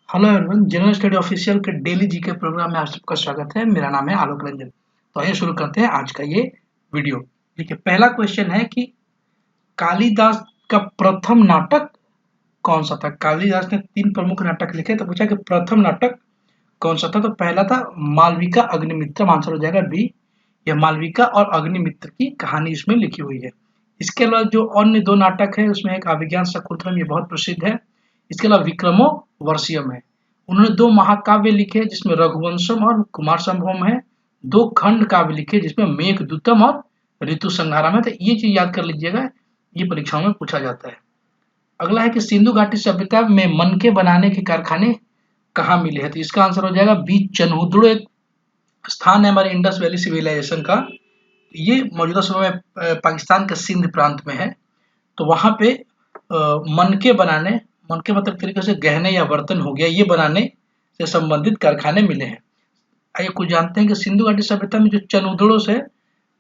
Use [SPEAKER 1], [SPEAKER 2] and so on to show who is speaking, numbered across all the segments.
[SPEAKER 1] Hello everyone, general study official के daily GK programme में आप सबका स्वागत है। मेरा नाम है आलोक रंजन। तो आइए शुरू करते हैं आज का ये वीडियो। देखिए, पहला क्वेश्चन है कि कालिदास का प्रथम नाटक कौन सा था। कालिदास ने 3 प्रमुख नाटक लिखे, तो पूछा कि प्रथम नाटक कौन सा था। तो पहला था मालविका अग्निमित्रम, आंसर हो जाएगा बी। यह मालविका और अग्निमित्र की कहानी इसमें लिखी हुई है। इसके अलावा जो अन्य 2 नाटक है उसमें एक अभिज्ञान शकुंतलम, ये बहुत प्रसिद्ध है। इसके अलावा विक्रमो वर्षियम है। उन्होंने 2 महाकाव्य लिखे जिसमें रघुवंशम और कुमार संभवम है। 2 खंड काव्य लिखे जिसमें मेघदूतम और ऋतु संहारम है। तो ये चीज याद कर लीजिएगा, ये परीक्षाओं में पूछा जाता है। अगला है कि सिंधु घाटी सभ्यता में मनके बनाने के कारखाने कहाँ मिले हैं। तो इसका आंसर हो जाएगा बी, चनहुदड़ो। एक स्थान है हमारे इंडस वैली सिविलाइजेशन का। ये मौजूदा समय में पाकिस्तान के सिंध प्रांत में है। तो वहां पे मनके बनाने, मनके मतलब तरीके से गहने या बर्तन हो गया, ये बनाने से संबंधित कारखाने मिले हैं। आइए कुछ जानते हैं कि सिंधु घाटी सभ्यता में जो चनउदड़ों से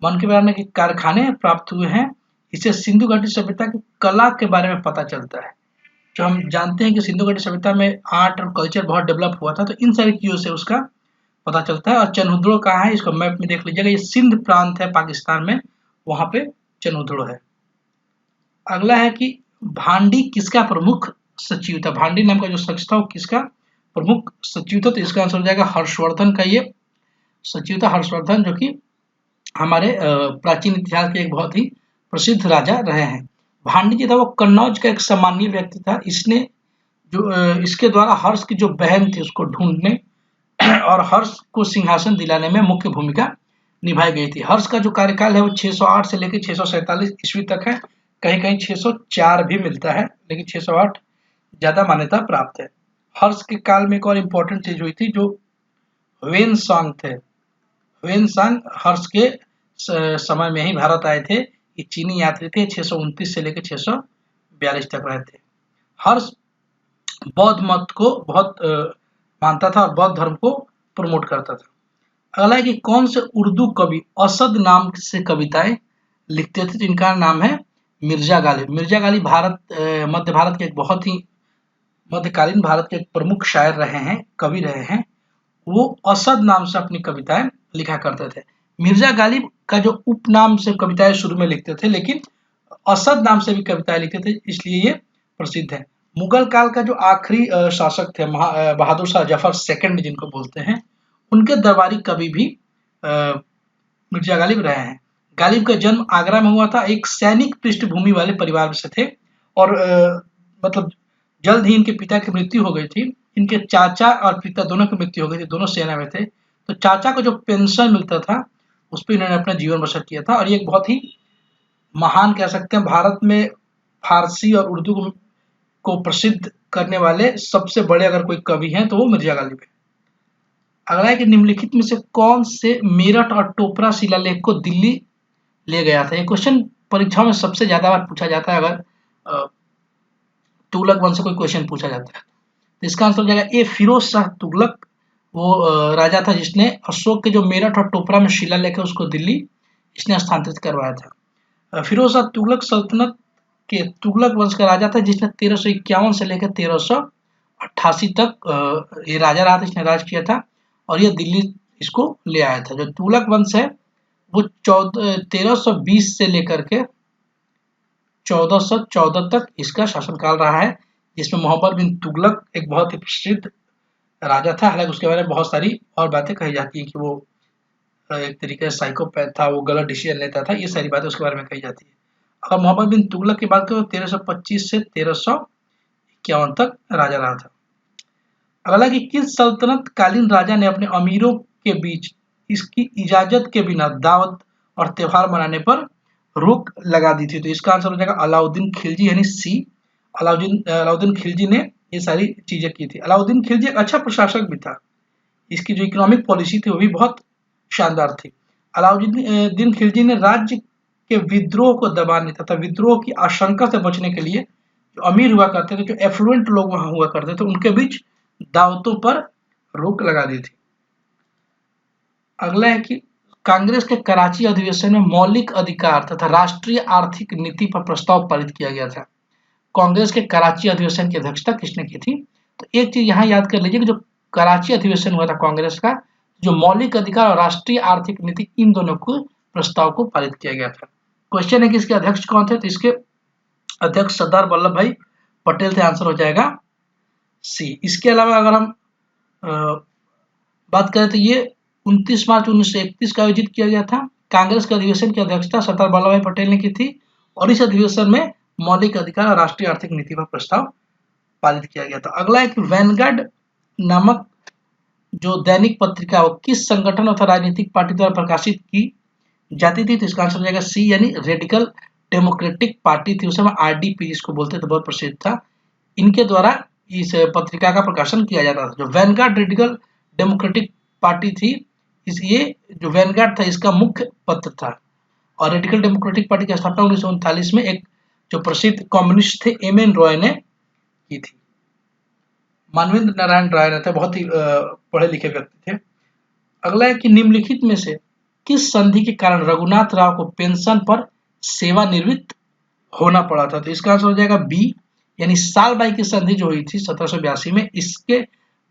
[SPEAKER 1] मनके बनाने के कारखाने प्राप्त हुए हैं, इससे सिंधु घाटी सभ्यता की कला के बारे में पता चलता है। जो हम जानते हैं कि सिंधु घाटी सभ्यता में आर्ट और कल्चर बहुत डेवलप हुआ था, तो इन सारी चीजों से उसका पता चलता है। और चनउदड़ो कहाँ है, इसको मैप में देख लीजिएगा, ये सिंध प्रांत है पाकिस्तान में, वहां पे चनउदड़ो है। अगला है कि भांडी किसका प्रमुख सचिव था। भांडी नाम का जो शख्स था वो किसका प्रमुख सचिव था। तो इसका आंसर हो जाएगा हर्षवर्धन का ये सचिव था। हर्षवर्धन जो कि हमारे प्राचीन इतिहास के एक बहुत ही प्रसिद्ध राजा रहे हैं। भांडी जो था वो कन्नौज का एक सामान्य व्यक्ति था। इसने जो इसके द्वारा हर्ष की जो बहन थी उसको ढूंढने और हर्ष को सिंहासन दिलाने में मुख्य भूमिका निभाई गई थी। हर्ष का जो कार्यकाल है वो 608 से लेकर 647 ईस्वी तक है। कहीं कहीं 604 भी मिलता है, लेकिन 608 ज्यादा मान्यता प्राप्त है। हर्ष के काल में एक और इम्पोर्टेंट चीज हुई थी, जो ह्वेन सांग थे। ह्वेन सांग हर्ष के समय में ही भारत आए थे। ये चीनी यात्री थे, 629 से लेकर 642 तक रहे थे। हर्ष बौद्ध मत को बहुत मानता था और बौद्ध धर्म को प्रमोट करता था। अगला है कि कौन से उर्दू कवि असद नाम से कविताएं लिखते थे। तो इनका नाम है मिर्जा गालिब। मिर्जा गालिब मध्य भारत के एक बहुत ही मध्यकालीन भारत के एक प्रमुख शायर रहे हैं, कवि रहे हैं। वो असद नाम से अपनी कविताएं लिखा करते थे। मिर्जा गालिब का जो उपनाम से कविताएं शुरू में लिखते थे, लेकिन असद नाम से भी कविताएं लिखते थे, इसलिए ये प्रसिद्ध है। मुगल काल का जो आखिरी शासक थे बहादुर शाह जफर सेकंड जिनको बोलते हैं, उनके दरबारी कवि भी मिर्जा गालिब रहे हैं। गालिब का जन्म आगरा में हुआ था। एक सैनिक पृष्ठभूमि वाले परिवार से थे और मतलब जल्द ही इनके पिता की मृत्यु हो गई थी। इनके चाचा और पिता दोनों की मृत्यु हो गई थी, दोनों सेना में थे। तो चाचा को जो पेंशन मिलता था उस पर इन्होंने अपना जीवन बसर किया था। और ये एक बहुत ही महान कह सकते हैं, भारत में फारसी और उर्दू को प्रसिद्ध करने वाले सबसे बड़े अगर कोई कवि हैं तो वो मिर्जा गालिब है। अगला है कि निम्नलिखित में से कौन से मेरठ और टोपरा शिलालेख को दिल्ली ले गया था। ये क्वेश्चन परीक्षाओं में सबसे ज्यादा बार पूछा जाता है। अगर तुगलक वंश से कोई क्वेश्चन पूछा जाता है तो इसका आंसर हो जाएगा ए, फिरोज शाह तुगलक। वो राजा था जिसने अशोक के जो मेरठ और टोपरा में शिलालेख है उसको दिल्ली इसने स्थानांतरित करवाया था। फिरोज शाह तुगलक सल्तनत के तुगलक वंश का राजा था जिसने 1351 से लेकर 1388 तक ये राजा रहा था, इसने राज किया था और ये दिल्ली इसको ले आया था। जो तुगलक वंश है वो 1320 से लेकर के 1414 तक इसका शासनकाल रहा है, जिसमें मोहम्मद बिन तुगलक एक बहुत ही प्रसिद्ध राजा था। हालांकि उसके बारे में बहुत सारी और बातें कही जाती हैं कि वो एक तरीके से साइकोपैथ था, वो गलत डिसीजन लेता था, ये सारी बातें उसके बारे में कही जाती है। अगर मोहम्मद बिन तुगलक की बात करें तो 1325 से 1351 तक राजा रहा था। अगला कि किस सल्तनत कालीन राजा ने अपने अमीरों के बीच इसकी इजाजत के बिना दावत और त्योहार मनाने पर रोक लगा दी थी। तो इसका आंसर हो जाएगा अलाउद्दीन खिलजी, यानी सी। अलाउद्दीन खिलजी ने ये सारी चीजें की थी। अलाउद्दीन खिलजी एक अच्छा प्रशासक भी था। इसकी जो इकोनॉमिक पॉलिसी थी वो भी बहुत शानदार थी। अलाउद्दीन खिलजी ने राज्य के विद्रोह को दबाने तथा विद्रोह की आशंका से बचने के लिए जो अमीर हुआ करते थे, जो एफ्लुएंट लोग वहां हुआ करते थे, उनके बीच दावतों पर रोक लगा दी थी। अगला है कि कांग्रेस के कराची अधिवेशन में मौलिक अधिकार तथा राष्ट्रीय आर्थिक नीति पर प्रस्ताव पारित किया गया था। कांग्रेस के कराची अधिवेशन की अध्यक्षता किसने की थी। तो एक चीज यहाँ याद कर लीजिए कि जो कराची अधिवेशन हुआ था कांग्रेस का, जो मौलिक अधिकार और राष्ट्रीय आर्थिक नीति, इन दोनों को प्रस्ताव को पारित किया गया था। क्वेश्चन है कि इसके अध्यक्ष कौन थे, तो इसके अध्यक्ष सरदार वल्लभ भाई पटेल थे। आंसर हो जाएगा सी। इसके अलावा अगर हम बात करें तो ये 29 मार्च 1931 का आयोजित किया गया था। कांग्रेस के अधिवेशन की अध्यक्षता सरदार वल्लभ भाई पटेल ने की थी और इस अधिवेशन में मौलिक अधिकार और राष्ट्रीय आर्थिक नीति पर प्रस्ताव पारित किया गया था। अगला एक वैनगार्ड नामक जो दैनिक पत्रिका वो किस संगठन अथवा राजनीतिक पार्टी द्वारा प्रकाशित की जाती थी, तो इसका आंसर हो जाएगा सी, यानी रेडिकल डेमोक्रेटिक पार्टी थी। उस समय आरडीपी जिसको बोलते थे, बहुत प्रसिद्ध था। इनके द्वारा इस पत्रिका का प्रकाशन किया जाता था। जो वैनगार्ड रेडिकल डेमोक्रेटिक पार्टी थी, ये जो वैनगार्ड था इसका मुख्य पत्र था। और रेडिकल डेमोक्रेटिक पार्टी की स्थापना 1939 में एक जो प्रसिद्ध कम्युनिस्ट थे एम.एन. रॉय ने की थी। मानवेंद्र नारायण राय ने थे, बहुत ही पढ़े लिखे व्यक्ति थे। अगला है कि निम्नलिखित में से किस संधि के कारण रघुनाथ राव को पेंशन पर सेवानिवृत्त होना पड़ा था, तो इसका आंसर हो जाएगा बी, यानी सालबाई की संधि जो हुई थी 1782 में। इसके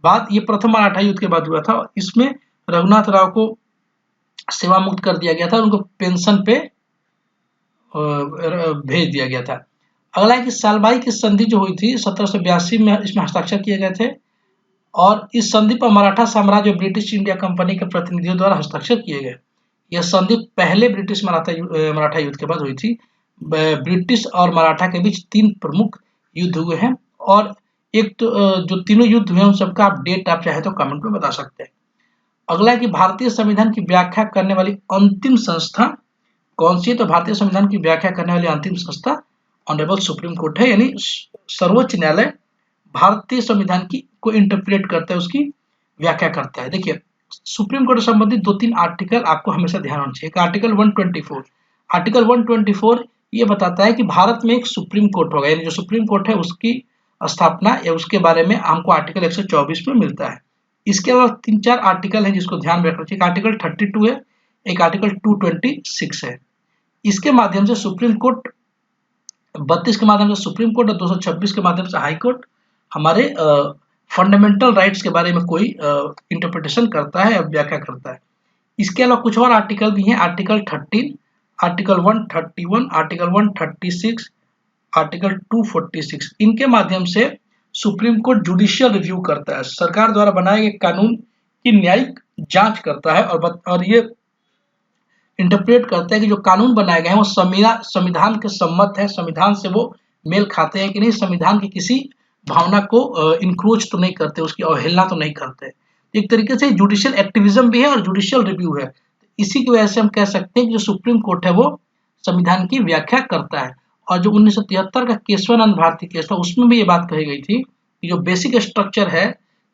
[SPEAKER 1] बाद ये प्रथम मराठा युद्ध के बाद हुआ था। इसमें रघुनाथ राव को सेवा मुक्त कर दिया गया था, उनको पेंशन पे भेज दिया गया था। अगला है कि सालबाई की संधि जो हुई थी 1782 में, इसमें हस्ताक्षर किए गए थे और इस संधि पर मराठा साम्राज्य और ब्रिटिश इंडिया कंपनी के प्रतिनिधियों द्वारा हस्ताक्षर किए गए। यह संधि पहले ब्रिटिश मराठा युद्ध के बाद हुई थी। ब्रिटिश और मराठा के बीच 3 प्रमुख युद्ध हुए हैं और एक तो जो तीनों युद्ध हुए हैं उन सबका आप डेट आप चाहे तो कमेंट में बता सकते हैं। अगला है कि भारतीय संविधान की व्याख्या करने वाली अंतिम संस्था कौन सी है, तो भारतीय संविधान की व्याख्या करने वाली अंतिम संस्था ऑनरेबल सुप्रीम कोर्ट है, यानी सर्वोच्च न्यायालय भारतीय संविधान की को इंटरप्रेट करता है, उसकी व्याख्या करता है। देखिए सुप्रीम कोर्ट से संबंधित 2-3 आर्टिकल आपको हमेशा ध्यान होना चाहिए। आर्टिकल 124, आर्टिकल 124 ये बताता है कि भारत में एक सुप्रीम कोर्ट होगा, यानी जो सुप्रीम कोर्ट है उसकी स्थापना या उसके बारे में हमको आर्टिकल 124 में मिलता है। इसके अलावा 3-4 आर्टिकल है जिसको ध्यान में रखना चाहिए। आर्टिकल 32 है, एक आर्टिकल 226 है। इसके माध्यम से सुप्रीम कोर्ट 32 के माध्यम से सुप्रीम कोर्ट और 226 के माध्यम से हाई कोर्ट हमारे फंडामेंटल राइट्स के बारे में कोई इंटरप्रिटेशन करता है या व्याख्या करता है। इसके अलावा कुछ और आर्टिकल भी हैं, आर्टिकल 13, आर्टिकल 131, आर्टिकल 136, आर्टिकल 246। इनके माध्यम से सुप्रीम कोर्ट जुडिशियल रिव्यू करता है, सरकार द्वारा बनाए गए कानून की न्यायिक जांच करता है और ये इंटरप्रेट करता है कि जो कानून बनाए गए हैं वो संविधान के सम्मत है, संविधान से वो मेल खाते हैं कि नहीं, संविधान की किसी भावना को इंक्रोच तो नहीं करते, उसकी अवहेलना तो नहीं करते। एक तरीके से जुडिशियल एक्टिविज्म भी है और जुडिशियल रिव्यू है। इसी की वजह से हम कह सकते हैं कि जो सुप्रीम कोर्ट है वो संविधान की व्याख्या करता है। और जो 1973 का केशवानंद भारती केस था उसमें भी ये बात कही गई थी कि जो बेसिक स्ट्रक्चर है,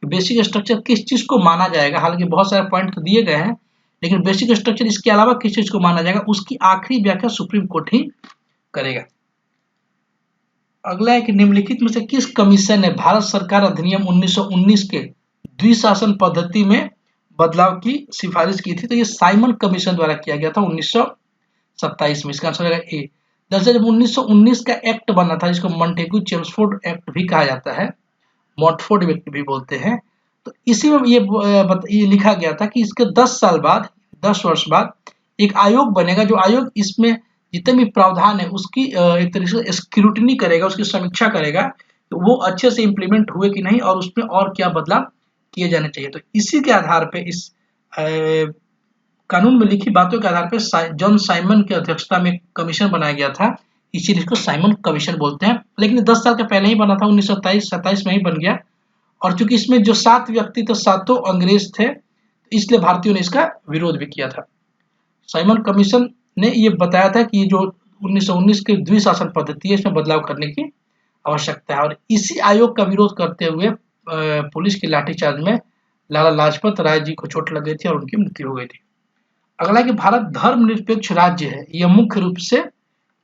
[SPEAKER 1] बेसिक स्ट्रक्चर किस चीज को माना जाएगा, हालांकि बहुत सारे पॉइंट तो दिए गए हैं लेकिन बेसिक स्ट्रक्चर इसके अलावा किस चीज को माना जाएगा उसकी आखिरी व्याख्या सुप्रीम कोर्ट ही करेगा। अगला है कि निम्नलिखित में से किस कमीशन ने भारत सरकार अधिनियम 1919 के द्विशासन पद्धति में बदलाव की सिफारिश की थी, तो ये साइमन कमीशन द्वारा किया गया था 1927 में। इसका आंसर है ए। दरअसल जब 1919 का एक्ट बना था जिसको मॉन्टेग्यू चेम्सफोर्ड एक्ट भी कहा जाता है, मॉन्टफोर्ड एक्ट भी बोलते हैं, तो इसी में ये लिखा गया था कि इसके 10 वर्ष बाद एक आयोग बनेगा, जो आयोग इसमें जितने भी प्रावधान है उसकी एक तरीके से स्क्रूटनी करेगा, उसकी समीक्षा करेगा तो वो अच्छे से इम्प्लीमेंट हुए कि नहीं और उसमें और क्या बदलाव किए जाने चाहिए। तो इसी के आधार पे इस कानून में लिखी बातों के आधार पर जॉन साइमन की अध्यक्षता में कमीशन बनाया गया था, इसीलिए इसको साइमन कमीशन बोलते हैं। लेकिन 10 साल के पहले ही बना था, 1927 में ही बन गया। और चूंकि इसमें जो 7 व्यक्ति थे 7 अंग्रेज थे, इसलिए भारतीयों ने इसका विरोध भी किया था। साइमन कमीशन ने ये बताया था कि जो 1919 की द्विशासन पद्धति है इसमें बदलाव करने की आवश्यकता है। और इसी आयोग का विरोध करते हुए पुलिस की लाठीचार्ज में लाला लाजपत राय जी को चोट लग गई थी और उनकी मृत्यु हो गई थी। अगला कि भारत धर्मनिरपेक्ष राज्य है, यह मुख्य रूप से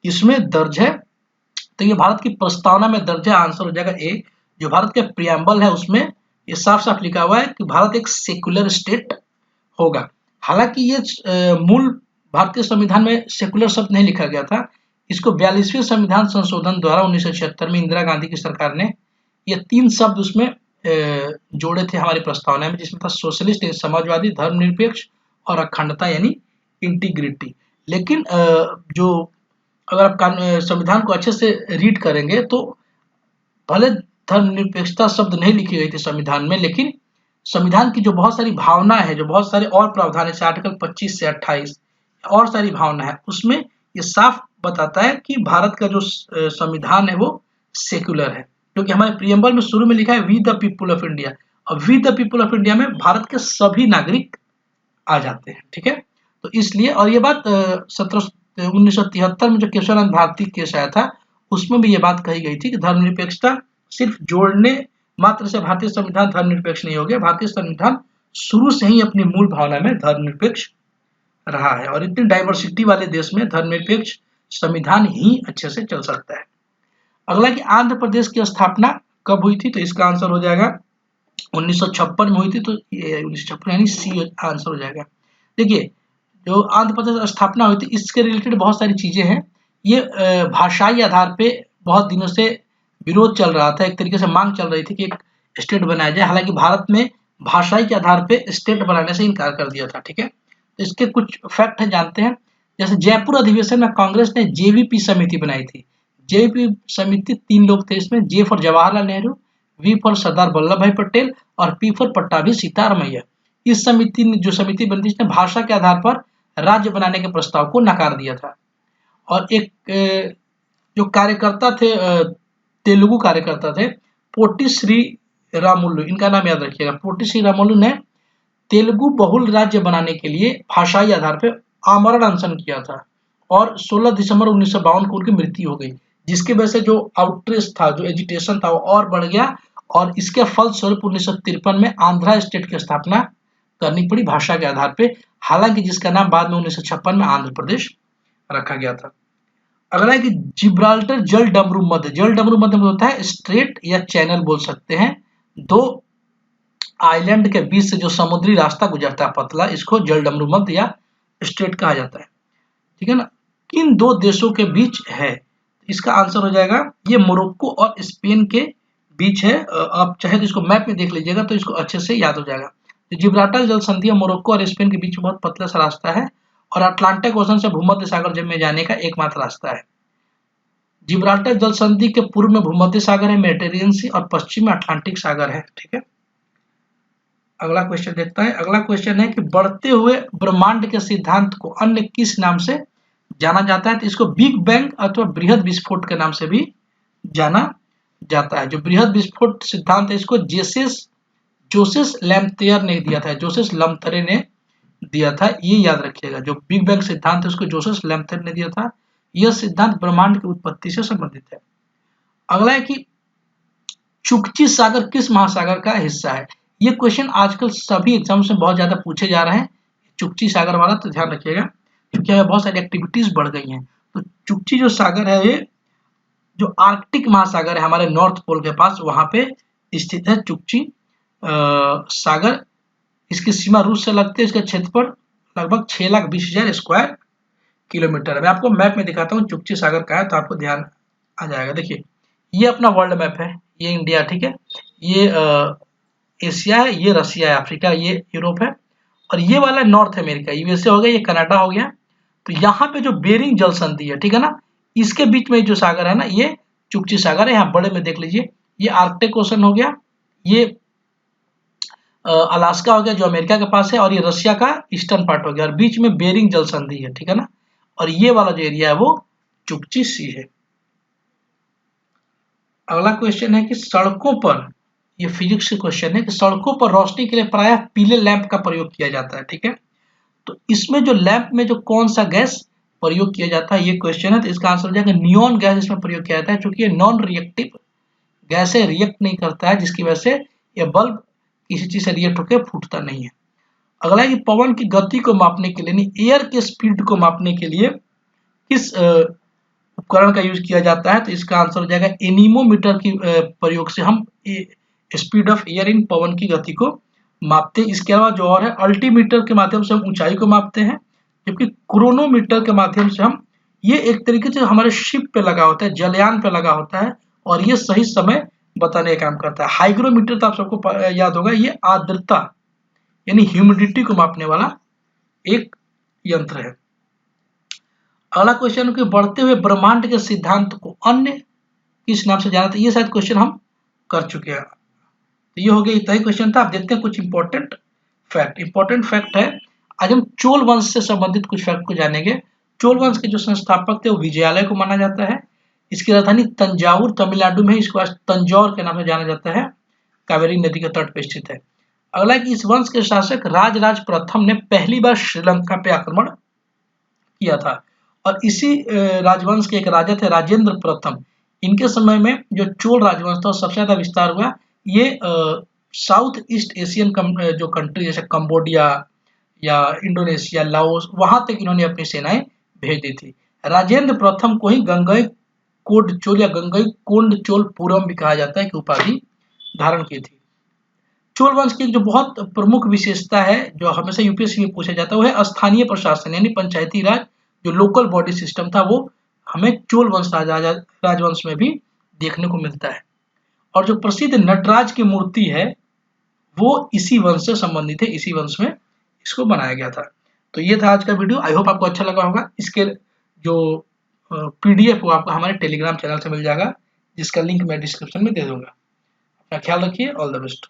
[SPEAKER 1] इसमें दर्ज है, तो ये भारत की प्रस्तावना में दर्ज है। आंसर हो जाएगा ए। जो भारत के प्रियम्बल है उसमें ये साफ साफ लिखा हुआ है कि भारत एक सेकुलर स्टेट होगा। हालांकि ये मूल भारतीय संविधान में सेकुलर शब्द नहीं लिखा गया था, इसको 42वें संविधान संशोधन द्वारा 1976 में इंदिरा गांधी की सरकार ने ये 3 शब्द उसमें जोड़े थे हमारी प्रस्तावना में, जिसमें था सोशलिस्ट समाजवादी, धर्मनिरपेक्ष और अखंडता यानी इंटीग्रिटी। लेकिन जो अगर आप संविधान को अच्छे से रीड करेंगे तो भले धर्मनिरपेक्षता शब्द नहीं लिखी गई थी संविधान में, लेकिन संविधान की जो बहुत सारी भावना है, जो बहुत सारे और प्रावधान है, आर्टिकल 25 से 28 और सारी भावना है, उसमें ये साफ बताता है कि भारत का जो संविधान है वो सेक्युलर है, क्योंकि हमारे प्रियम्बल में शुरू में लिखा है we the people of India. और we the people of India में भारत के सभी नागरिक आ जाते हैं, ठीक है। तो इसलिए, और ये बात 1973 में जो केशवानंद भारती केस आया था उसमें भी ये बात कही गई थी कि धर्मनिरपेक्षता सिर्फ जोड़ने मात्र से भारतीय संविधान धर्मनिरपेक्ष नहीं हो गया। भारतीय संविधान शुरू से ही अपनी मूल भावना में धर्मनिरपेक्ष रहा है, और इतनी डाइवर्सिटी वाले देश में धर्मनिरपेक्ष संविधान ही अच्छे से चल सकता है। अगला कि आंध्र प्रदेश की स्थापना कब हुई थी, तो इसका आंसर हो जाएगा 1956 में हुई थी। तो ये 1956 यानी सी आंसर हो जाएगा। देखिए, जो आंध्र प्रदेश स्थापना हुई थी इसके रिलेटेड बहुत सारी चीजें हैं। ये भाषाई आधार पे बहुत दिनों से विरोध चल रहा था, एक तरीके से मांग चल रही थी कि एक स्टेट बनाया जाए। हालांकि भारत में भाषाई के आधार पे स्टेट बनाने से इनकार कर दिया था, ठीक है। तो इसके कुछ फैक्ट है, जानते हैं। जैसे जयपुर अधिवेशन में कांग्रेस ने जेवीपी समिति बनाई थी। जेवीपी समिति 3 लोग थे इसमें, J for Jawaharlal Nehru, V for Sardar Vallabhbhai Patel और पी फॉर पट्टाभी सीतारामैया। इस समिति ने जो समिति बनी थी, इसने भाषा के आधार पर राज्य बनाने के प्रस्ताव को नकार दिया था। और एक जो कार्यकर्ता थे, तेलुगु कार्यकर्ता थे, पोटी श्री रामुलु, इनका नाम याद रखिएगा। पोटी श्री रामुलु ने तेलुगु बहुल राज्य बनाने के लिए भाषाई आधार पर आमरण अनशन किया था, और 16 दिसंबर 1952 को उनकी मृत्यु हो गई, जिसकी वजह से जो आउटरीच था, जो एजिटेशन था, वो और बढ़ गया। और इसके फलस्वरूप 1953 में आंध्रा स्टेट की स्थापना करनी पड़ी भाषा के आधार पे, हालांकि जिसका नाम बाद में 1956 में आंध्र प्रदेश रखा गया था। अगला है कि जिब्राल्टर जल डमरू मध्य। जल डमरू मध्य में होता है स्ट्रेट या चैनल बोल सकते हैं, 2 आइलैंड के बीच से जो समुद्री रास्ता गुजरता है पतला, इसको जल डमरू मध्य या स्ट्रेट कहा जाता है, ठीक है ना। किन 2 देशों के बीच है, इसका आंसर हो जाएगा ये मोरक्को और स्पेन के बीच है। आप चाहे तो इसको मैप में देख लीजिएगा तो इसको अच्छे से याद हो जाएगा। तो जिब्राल्टर जल संधि मोरक्को और स्पेन के बीच बहुत पतला सा रास्ता है, और अटलांटिक ओशन से भूमध्य सागर में जाने का एकमात्र रास्ता है। जिब्राल्टर जल संधि के पूर्व में भूमध्य सागर है, मेडिटेरियन सी, और पश्चिम में अटलांटिक सागर है, ठीक है। अगला क्वेश्चन देखता है। अगला क्वेश्चन है कि बढ़ते हुए ब्रह्मांड के सिद्धांत को अन्य किस नाम से जाना जाता है, तो इसको बिग बैंग अथवा बृहद विस्फोट के नाम से भी जाना जाता है। जो बृहद विस्फोट सिद्धांत है इसको जोसेफ लैम्पतेयर ने दिया था, जोसेफ लैम्पतेयर ने दिया था, ये याद रखिएगा। जो बिग बैंग सिद्धांत है उसको जोसेफ लैम्पतेयर ने दिया था। यह सिद्धांत ब्रह्मांड की उत्पत्ति से संबंधित है। अगला है कि चुकची सागर किस महासागर का हिस्सा है। ये क्वेश्चन आजकल सभी एग्जाम में बहुत ज्यादा पूछे जा रहे हैं, चुकची सागर वाला, तो ध्यान रखिएगा क्योंकि बहुत सारी एक्टिविटीज बढ़ गई हैं। तो चुकची जो सागर है ये जो आर्कटिक महासागर है हमारे नॉर्थ पोल के पास, वहां पे स्थित है चुकची सागर। इसकी सीमा रूस से लगती है। इसका क्षेत्रफल लगभग 6,20,000 स्क्वायर किलोमीटर है। मैं आपको मैप में दिखाता हूँ चुकची सागर का है, तो आपको ध्यान आ जाएगा। देखिए, ये अपना वर्ल्ड मैप है, ये इंडिया, ठीक है, ये एशिया है, ये रसिया है, अफ्रीका, ये यूरोप है, और ये वाला नॉर्थ अमेरिका, यूएसए हो गया, ये कनाडा हो गया। तो यहाँ पे जो बेरिंग जल संधि है, ठीक है ना, इसके बीच में जो सागर है ना, ये चुकची सागर है। यहाँ बड़े में देख लीजिए, ये आर्कटिक ओशन हो गया, ये अलास्का हो गया जो अमेरिका के पास है, और ये रशिया का ईस्टर्न पार्ट हो गया, और बीच में बेरिंग जल संधि है, ठीक है ना। और ये वाला जो एरिया है वो चुकची सी है। अगला क्वेश्चन है कि सड़कों पर, ये फिजिक्स के क्वेश्चन है कि सड़कों पर रोशनी के लिए प्रायः पीले लैंप का प्रयोग किया जाता है, ठीक है। तो इसमें जो लैंप में जो कौन सा गैस प्रयोग किया जाता है, ये क्वेश्चन है। तो इसका आंसर हो जाएगा नियॉन गैस इसमें प्रयोग किया जाता है, क्योंकि ये नॉन रिएक्टिव गैस है, रिएक्ट नहीं करता है, जिसकी वजह से यह बल्ब किसी चीज से रिएक्ट होकर फूटता नहीं है। अगला है कि पवन की गति को मापने के लिए, एयर के स्पीड को मापने के लिए किस उपकरण का यूज किया जाता है, तो इसका आंसर हो जाएगा एनीमोमीटर की प्रयोग से हम स्पीड ऑफ एयर इन पवन की गति को मापते हैं। इसके अलावा जो और है, अल्टीमीटर के माध्यम से हम ऊंचाई को मापते हैं, जबकि क्रोनोमीटर के माध्यम से हम, ये एक तरीके से हमारे शिप पे लगा होता है, जलयान पे लगा होता है, और ये सही समय बताने का काम करता है। हाइग्रोमीटर तो आप सबको याद होगा, ये आर्द्रता यानी ह्यूमिडिटी को मापने वाला एक यंत्र है। अगला क्वेश्चन कि बढ़ते हुए ब्रह्मांड के सिद्धांत को अन्य किस नाम से जाना था? ये शायद क्वेश्चन हम कर चुके हैं। तो ये हो गया, इतना ही क्वेश्चन था। आप देखते हैं कुछ इंपॉर्टेंट फैक्ट। इंपॉर्टेंट फैक्ट है, आज हम चोल वंश से संबंधित कुछ फैक्ट को जानेंगे। चोल वंश के जो संस्थापक थे वो विजयालय को माना जाता है। इसकी राजधानी तंजावुर तमिलनाडु में है। इसको आज तंजौर के नाम से जाना जाता है, कावेरी नदी के तट पर स्थित है। अगला कि इस वंश के शासक राजराज प्रथम ने पहली बार श्रीलंका पे आक्रमण किया था। और इसी राजवंश के एक राजा थे राजेंद्र प्रथम। इनके समय में जो चोल राजवंश था सबसे ज्यादा विस्तार हुआ। ये साउथ ईस्ट एशियन जो कंट्री जैसे कंबोडिया या इंडोनेशिया, लाओस, वहां तक इन्होंने अपनी सेनाएं भेज दी थी। राजेंद्र प्रथम को ही गंगई कोड चोल या गंगई कोंड चोल पूरम भी कहा जाता है कि उपाधि धारण की थी। चोल वंश की जो बहुत प्रमुख विशेषता है जो हमेशा यूपीएससी में पूछा जाता है वो है स्थानीय प्रशासन यानी पंचायती राज। जो लोकल बॉडी सिस्टम था वो हमें चोल वंश राजवंश में भी देखने को मिलता है। और जो प्रसिद्ध नटराज की मूर्ति है वो इसी वंश से संबंधित है, इसी वंश में इसको बनाया गया था। तो ये था आज का वीडियो। आई होप आपको अच्छा लगा होगा। इसके जो पीडीएफ वो आपको हमारे टेलीग्राम चैनल से मिल जाएगा, जिसका लिंक मैं डिस्क्रिप्शन में दे दूंगा। अपना ख्याल रखिए। All the best.